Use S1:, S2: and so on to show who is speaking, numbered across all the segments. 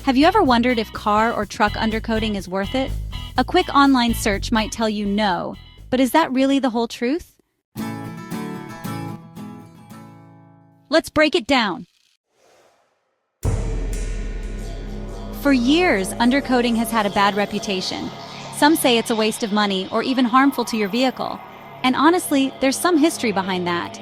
S1: Have you ever wondered if car or truck undercoating is worth it? A quick online search might tell you no, but is that really the whole truth? Let's break it down. For years, undercoating has had a bad reputation. Some say it's a waste of money or even harmful to your vehicle. And honestly, there's some history behind that.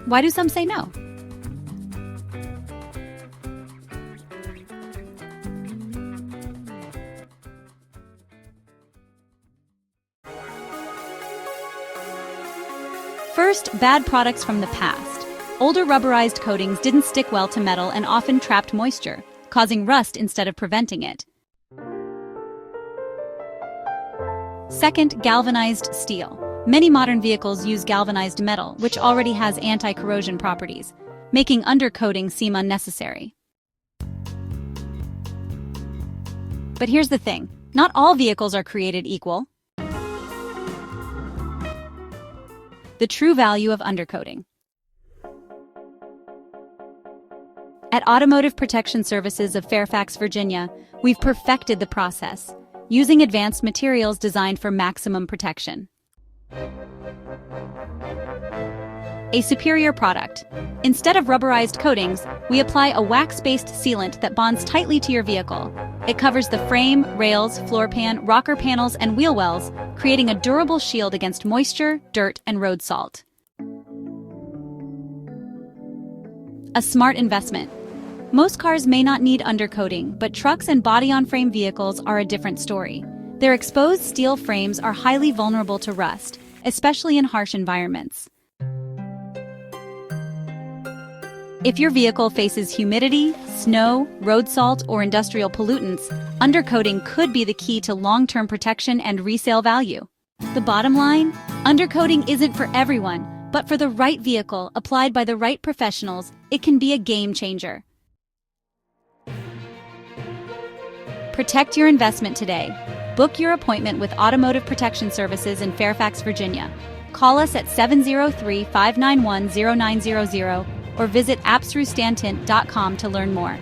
S1: Why do some say no? First, bad products from the past. Older rubberized coatings didn't stick well to metal and often trapped moisture, causing rust instead of preventing it. Second, galvanized steel. Many modern vehicles use galvanized metal, which already has anti-corrosion properties, making undercoating seem unnecessary. But here's the thing, not all vehicles are created equal. The true value of undercoating. At Automotive Protection Services of Fairfax, Virginia, we've perfected the process, using advanced materials designed for maximum protection. A superior product. Instead of rubberized coatings, we apply a wax-based sealant that bonds tightly to your vehicle. It covers the frame, rails, floor pan, rocker panels, and wheel wells, creating a durable shield against moisture, dirt, and road salt. A smart investment. Most cars may not need undercoating, but trucks and body-on-frame vehicles are a different story. Their exposed steel frames are highly vulnerable to rust, especially in harsh environments. If your vehicle faces humidity, snow, road salt, or industrial pollutants, undercoating could be the key to long-term protection and resale value. The bottom line? Undercoating isn't for everyone, but for the right vehicle applied by the right professionals, it can be a game changer. Protect your investment today. Book your appointment with Automotive Protection Services in Fairfax, Virginia. Call us at 703-591-0900 or visit appsrustantant.com to learn more.